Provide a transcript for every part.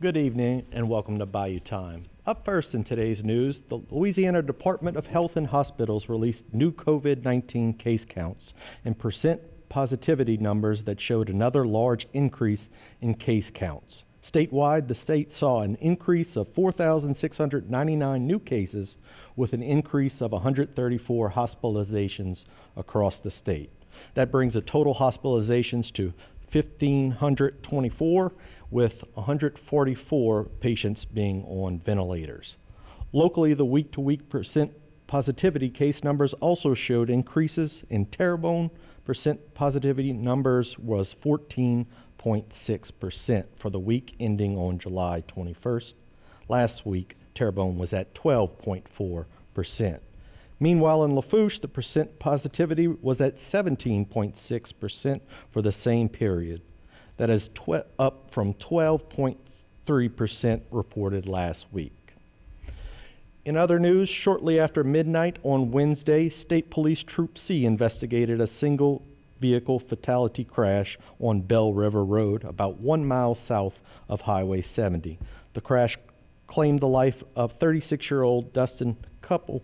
Good evening and welcome to Bayou Time. Up first in today's news, the Louisiana Department of Health and Hospitals released new COVID-19 case counts and percent positivity numbers that showed another large increase in case counts. Statewide, the state saw an increase of 4,699 new cases with an increase of 134 hospitalizations across the state. That brings the total hospitalizations to 1,524, with 144 patients being on ventilators. Locally, the week-to-week percent positivity case numbers also showed increases. In Terrebonne, percent positivity numbers was 14.6% for the week ending on July 21st. Last week, Terrebonne was at 12.4%. Meanwhile, in Lafourche, the percent positivity was at 17.6% for the same period. That is up from 12.3% reported last week. In other news, shortly after midnight on Wednesday, State Police Troop C investigated a single vehicle fatality crash on Bell River Road, about 1 mile south of Highway 70. The crash claimed the life of 36-year-old Dustin Couple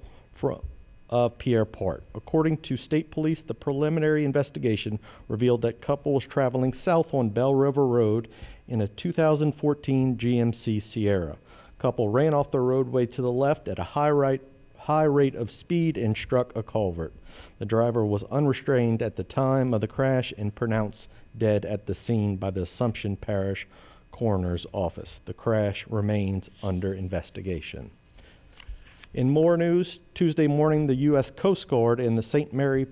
of Pierre Part. According to state police, the preliminary investigation revealed that Couple was traveling south on Bell River Road in a 2014 GMC Sierra. Couple ran off the roadway to the left at a high rate of speed and struck a culvert. The driver was unrestrained at the time of the crash and pronounced dead at the scene by the Assumption Parish Coroner's Office. The crash remains under investigation. In more news, Tuesday morning, the U.S. Coast Guard and the St. Mary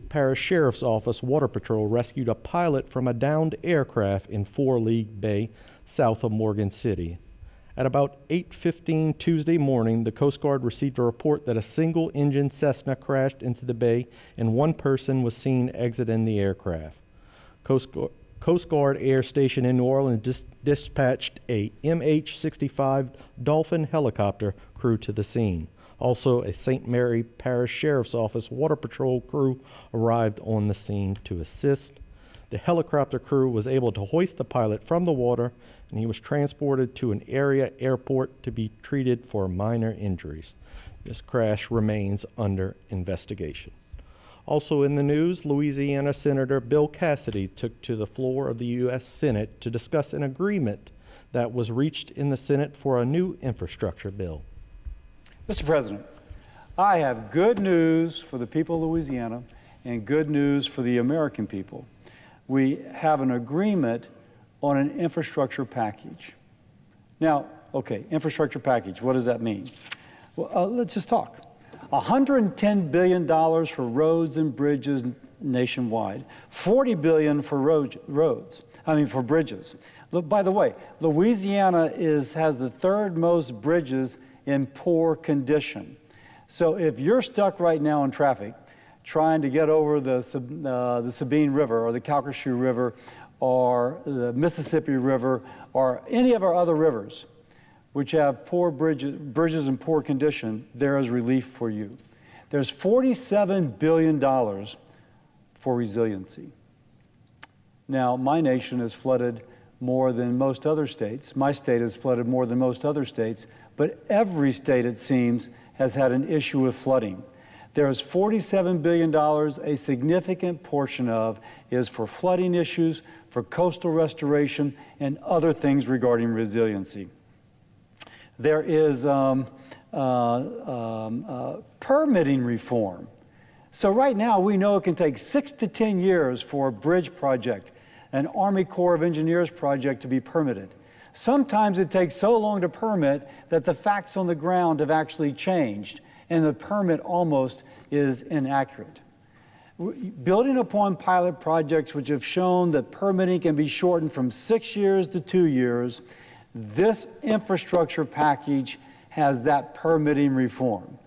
Parish Sheriff's Office Water Patrol rescued a pilot from a downed aircraft in 4 League Bay, south of Morgan City. At about 8:15 Tuesday morning, the Coast Guard received a report that a single-engine Cessna crashed into the bay and one person was seen exiting the aircraft. Coast Guard Air Station in New Orleans dispatched a MH-65 Dolphin helicopter crew to the scene. Also, a St. Mary Parish Sheriff's Office Water Patrol crew arrived on the scene to assist. The helicopter crew was able to hoist the pilot from the water, and he was transported to an area airport to be treated for minor injuries. This crash remains under investigation. Also in the news, Louisiana Senator Bill Cassidy took to the floor of the U.S. Senate to discuss an agreement that was reached in the Senate for a new infrastructure bill. Mr. President, I have good news for the people of Louisiana and good news for the American people. We have an agreement on an infrastructure package. Now, okay, infrastructure package, what does that mean? Well, let's just talk. $110 billion for roads and bridges nationwide, $40 billion for for bridges. Look, by the way, Louisiana has the third most bridges in poor condition. So if you're stuck right now in traffic, trying to get over the Sabine River or the Calcasieu River or the Mississippi River or any of our other rivers, which have poor bridges in poor condition, there is relief for you. There's $47 billion for resiliency. Now, my nation is flooded more than most other states. My state is flooded more than most other states, but every state, it seems, has had an issue with flooding. There is $47 billion, a significant portion of is for flooding issues, for coastal restoration, and other things regarding resiliency. There is permitting reform. So right now, we know it can take 6 to 10 years for a bridge project, an Army Corps of Engineers project to be permitted. Sometimes it takes so long to permit that the facts on the ground have actually changed, and the permit almost is inaccurate. Building upon pilot projects which have shown that permitting can be shortened from 6 years to 2 years, this infrastructure package has that permitting reform.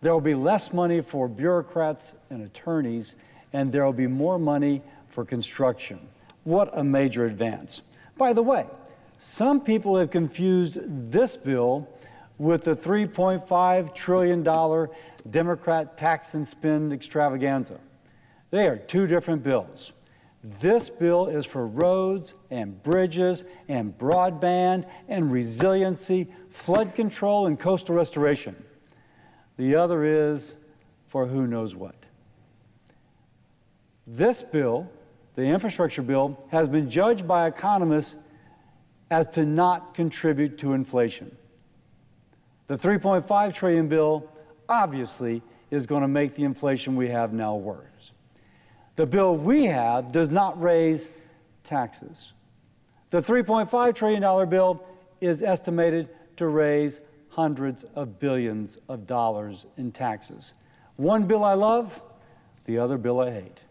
There will be less money for bureaucrats and attorneys, and there will be more money for construction. What a major advance. By the way, some people have confused this bill with the $3.5 trillion Democrat tax and spend extravaganza. They are two different bills. This bill is for roads and bridges and broadband and resiliency, flood control, and coastal restoration. The other is for who knows what. This bill, the infrastructure bill, has been judged by economists as to not contribute to inflation. The $3.5 trillion bill obviously is going to make the inflation we have now worse. The bill we have does not raise taxes. The $3.5 trillion bill is estimated to raise hundreds of billions of dollars in taxes. One bill I love, the other bill I hate.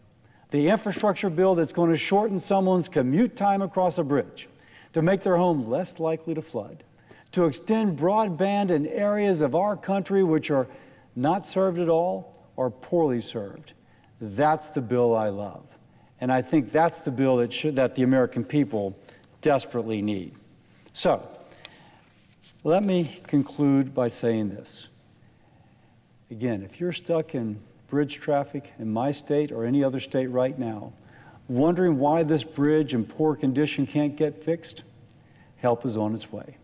The infrastructure bill that's going to shorten someone's commute time across a bridge, to make their home less likely to flood, to extend broadband in areas of our country which are not served at all or poorly served. That's the bill I love. And I think that's the bill that the American people desperately need. So, let me conclude by saying this. Again, if you're stuck in bridge traffic in my state or any other state right now, wondering why this bridge in poor condition can't get fixed, help is on its way.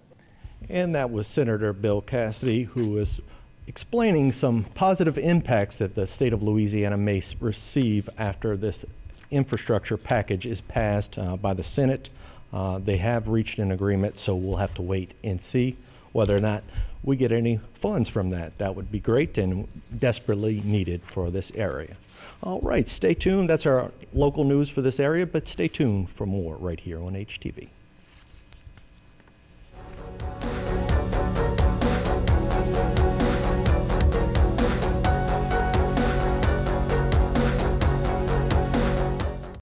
And that was Senator Bill Cassidy, who was explaining some positive impacts that the state of Louisiana may receive after this infrastructure package is passed by the Senate. They have reached an agreement, so we'll have to wait and see whether or not we get any funds from that. That would be great and desperately needed for this area. All right, stay tuned. That's our local news for this area, but stay tuned for more right here on HTV.